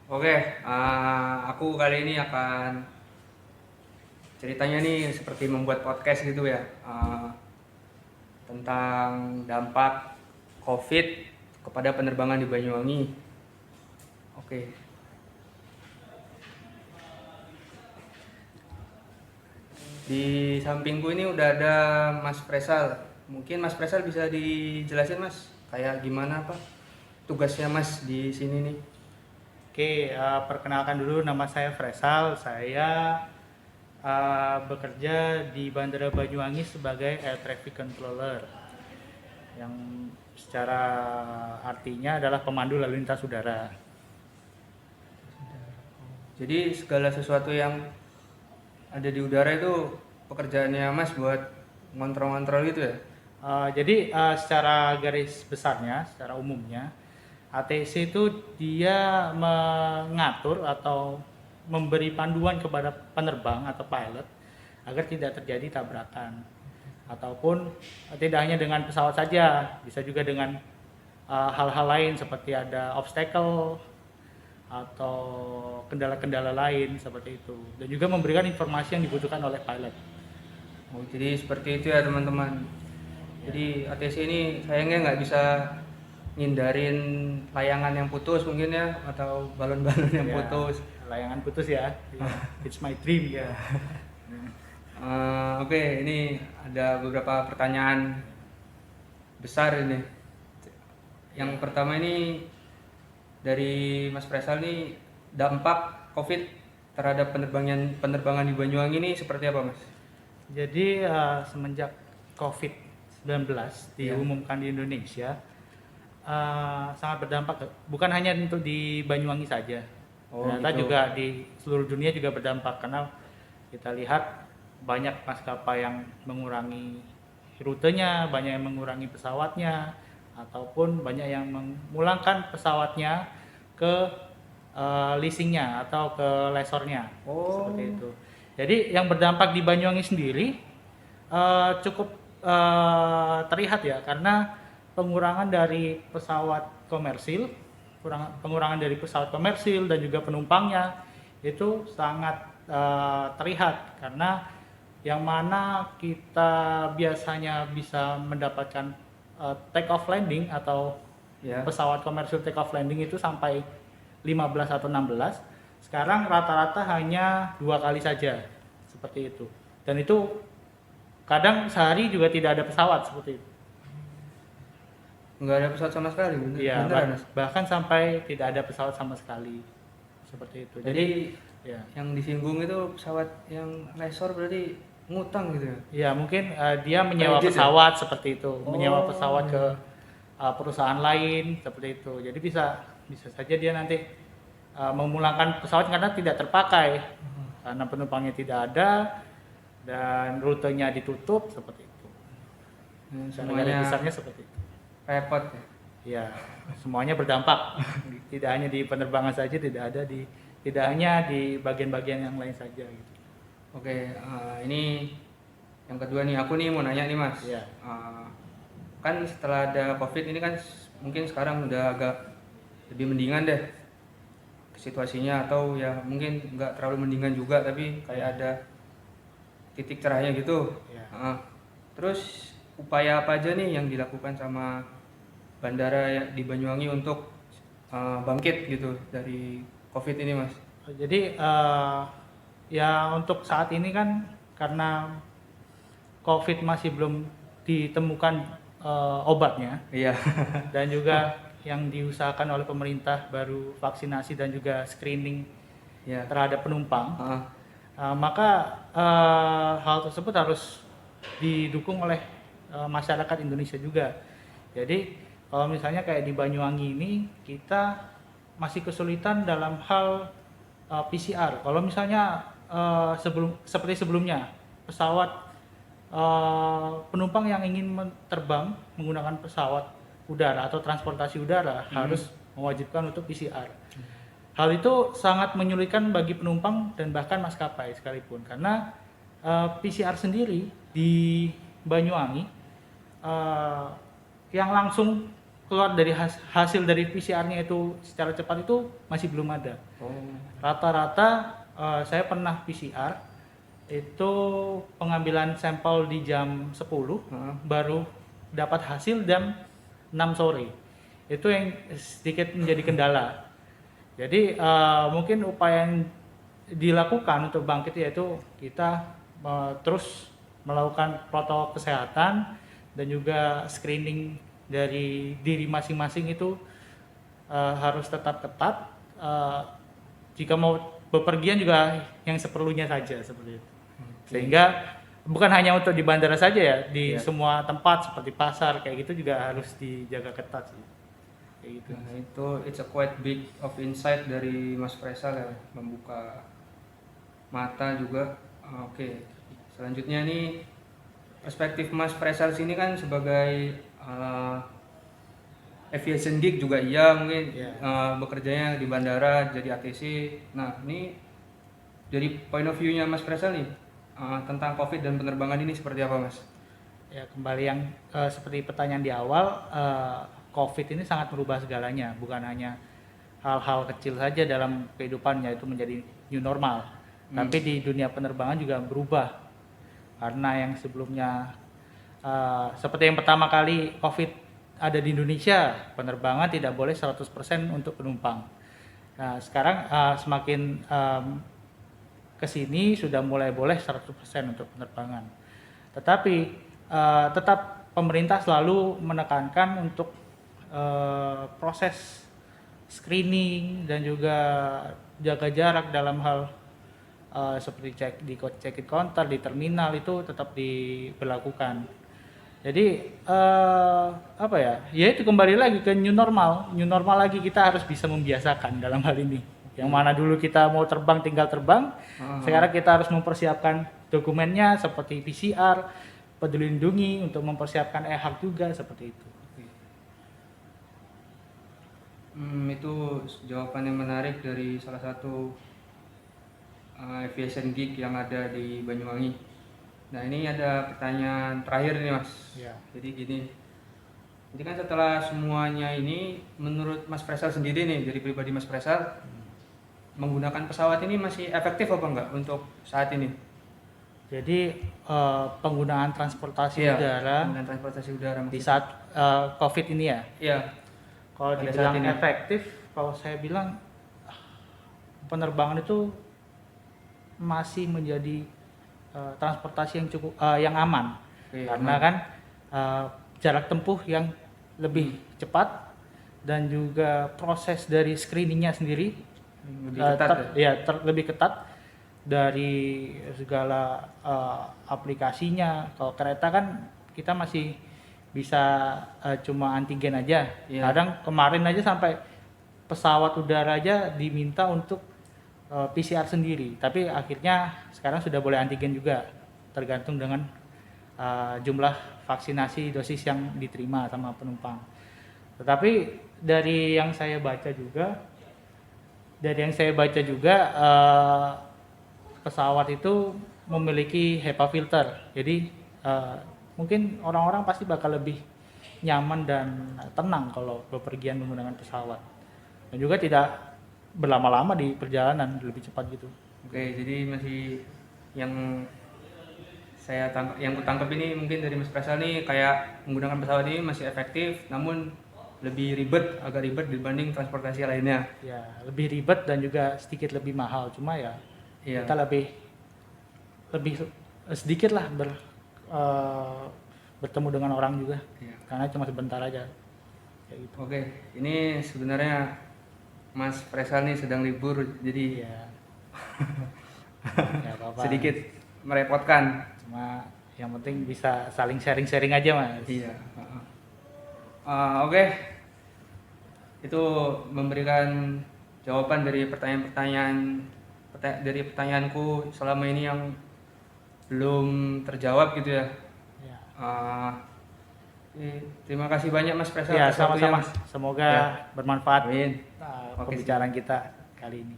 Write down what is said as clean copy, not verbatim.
Oke, aku kali ini akan ceritanya nih seperti membuat podcast gitu ya, tentang dampak COVID kepada penerbangan di Banyuwangi. Oke, di sampingku ini udah ada Mas Presal. Mungkin Mas Presal bisa dijelasin Mas, kayak gimana apa tugasnya Mas di sini nih? Oke, perkenalkan dulu nama saya Fresal. Saya bekerja di Bandara Banyuwangi sebagai Air Traffic Controller, yang secara artinya adalah pemandu lalu lintas udara. Jadi segala sesuatu yang ada di udara itu pekerjaannya Mas buat ngontrol-ngontrol gitu ya? Jadi secara garis besarnya, secara umumnya, ATC itu dia mengatur atau memberi panduan kepada penerbang atau pilot agar tidak terjadi tabrakan, ataupun tidak hanya dengan pesawat saja, bisa juga dengan hal-hal lain seperti ada obstacle atau kendala-kendala lain seperti itu, dan juga memberikan informasi yang dibutuhkan oleh pilot. Oh, jadi seperti itu ya teman-teman. Ya, Jadi ATC ini sayangnya nggak bisa ngindarin layangan yang putus mungkin ya, atau balon-balon yang ya, putus. layangan putus ya. Ya, it's my dream ya. Oke, ini ada beberapa pertanyaan besar ini. Yang pertama ini dari Mas Presal nih, dampak COVID terhadap penerbangan di Banyuwangi ini seperti apa Mas? Jadi semenjak COVID-19 Ya. diumumkan di Indonesia, sangat berdampak, bukan hanya untuk di Banyuwangi saja. Oh Ternyata gitu. juga di seluruh dunia juga berdampak, karena kita lihat banyak maskapai yang mengurangi rutenya, banyak yang mengurangi pesawatnya, ataupun banyak yang memulangkan pesawatnya ke leasingnya atau ke lesornya, Oh, seperti itu. Jadi yang berdampak di Banyuwangi sendiri cukup terlihat ya, karena pengurangan dari pesawat komersil, pengurangan dari pesawat komersil dan juga penumpangnya itu sangat terlihat, karena yang mana kita biasanya bisa mendapatkan take off landing atau ya. pesawat komersil take off landing itu sampai 15 atau 16, sekarang rata-rata hanya 2 kali saja, seperti itu. Dan itu kadang sehari juga tidak ada pesawat, seperti itu. Nggak ada pesawat sama sekali, Iya, beneran Mas? bahkan sampai tidak ada pesawat sama sekali, seperti itu. Jadi Berarti ya, yang disinggung itu pesawat yang lesor berarti ngutang gitu ya? ya mungkin dia menyewa Kredit ya? pesawat seperti itu, menyewa Oh, pesawat ke perusahaan lain seperti itu. Jadi bisa bisa saja dia nanti memulangkan pesawat karena tidak terpakai, karena penumpangnya tidak ada dan rutenya ditutup, seperti itu. Secara garis semuanya besarnya seperti itu. repot ya? Ya, semuanya berdampak. Tidak hanya di penerbangan saja, tidak hanya di bagian-bagian yang lain saja gitu. Oke, ini yang kedua nih, aku nih mau nanya nih Mas. Ya. Kan setelah ada COVID ini kan mungkin sekarang udah agak lebih mendingan deh situasinya, atau ya mungkin nggak terlalu mendingan juga, tapi kayak ada titik cerahnya gitu. Ya. Terus upaya apa aja nih yang dilakukan sama bandara di Banyuwangi untuk bangkit gitu dari COVID ini Mas? Jadi ya untuk saat ini kan, karena COVID masih belum ditemukan obatnya, Iya. dan juga yang diusahakan oleh pemerintah baru vaksinasi dan juga screening Ya. terhadap penumpang. Heeh. Maka hal tersebut harus didukung oleh masyarakat Indonesia juga. Jadi kalau misalnya kayak di Banyuwangi ini, kita masih kesulitan dalam hal PCR. Kalau misalnya seperti sebelumnya, pesawat penumpang yang ingin terbang menggunakan pesawat udara atau transportasi udara harus mewajibkan untuk PCR. Hal itu sangat menyulitkan bagi penumpang dan bahkan maskapai sekalipun, karena PCR sendiri di Banyuwangi yang langsung keluar dari hasil dari PCR-nya itu secara cepat itu masih belum ada. Oh. Rata-rata saya pernah PCR itu pengambilan sampel di jam 10 baru dapat hasil jam 6 sore. Itu yang sedikit menjadi kendala. Jadi mungkin upaya yang dilakukan untuk bangkit yaitu kita terus melakukan protokol kesehatan dan juga screening dari diri masing-masing itu harus tetap ketat. Jika mau bepergian juga yang seperlunya saja seperti itu. Sehingga bukan hanya untuk di bandara saja ya, di semua tempat seperti pasar kayak gitu juga harus dijaga ketat sih. Kayak gitu. Nah, itu it's a quite big of insight dari Mas Faisal ya, membuka mata juga. Oke. Selanjutnya nih perspektif Mas Faisal sini kan sebagai aviation geek juga iya mungkin bekerjanya di bandara jadi ATC. Nah, ini dari point of view-nya Mas Faisal nih tentang COVID dan penerbangan ini seperti apa, Mas? Ya, kembali yang seperti pertanyaan di awal, COVID ini sangat merubah segalanya, bukan hanya hal-hal kecil saja dalam kehidupannya itu menjadi new normal, tapi di dunia penerbangan juga berubah. Karena yang sebelumnya seperti yang pertama kali COVID ada di Indonesia, penerbangan tidak boleh 100% untuk penumpang. Nah, sekarang semakin kesini sudah mulai boleh 100% untuk penerbangan. Tetapi tetap pemerintah selalu menekankan untuk proses screening dan juga jaga jarak dalam hal seperti check-in counter di terminal itu tetap diberlakukan. Jadi apa ya? Ya itu kembali lagi ke new normal. New normal lagi kita harus bisa membiasakan dalam hal ini. Yang mana dulu kita mau terbang tinggal terbang, sekarang kita harus mempersiapkan dokumennya seperti PCR, Peduli Lindungi untuk mempersiapkan e-hak juga seperti itu. Itu jawaban yang menarik dari salah satu aviation geek yang ada di Banyuwangi. Nah, ini ada pertanyaan terakhir nih, Mas. Ya. Jadi gini, jadi kan setelah semuanya ini, menurut Mas Faisal sendiri nih, dari pribadi Mas Faisal, menggunakan pesawat ini masih efektif apa enggak untuk saat ini? Jadi penggunaan transportasi udara di saat COVID ini ya? Iya. Kalau dibilang efektif, kalau saya bilang penerbangan itu masih menjadi transportasi yang cukup yang aman, karena kan jarak tempuh yang lebih cepat dan juga proses dari screeningnya sendiri lebih ketat dari segala aplikasinya. Kalau kereta kan kita masih bisa cuma antigen aja. Kadang kemarin aja sampai pesawat udara aja diminta untuk PCR sendiri, tapi akhirnya sekarang sudah boleh antigen juga, tergantung dengan jumlah vaksinasi dosis yang diterima sama penumpang. Tetapi dari yang saya baca juga, pesawat itu memiliki HEPA filter, jadi mungkin orang-orang pasti bakal lebih nyaman dan tenang kalau bepergian menggunakan pesawat, dan juga tidak berlama-lama di perjalanan, lebih cepat gitu. Oke, jadi masih yang kutangkap ini mungkin dari Mas Faisal nih, kayak menggunakan pesawat ini masih efektif, namun agak ribet dibanding transportasi lainnya. Ya, lebih ribet dan juga sedikit lebih mahal, cuma ya kita lebih sedikit lah bertemu dengan orang juga, karena cuma sebentar aja. Kayak gitu. Oke, ini sebenarnya Mas Faisal nih sedang libur, jadi sedikit merepotkan. Cuma yang penting bisa saling sharing-sharing aja, Mas. Iya. Oke. Itu memberikan jawaban dari pertanyaanku selama ini yang belum terjawab gitu ya. Terima kasih banyak Mas Faisal. Ya, sama-sama. Semoga bermanfaat pembicaraan kita kali ini.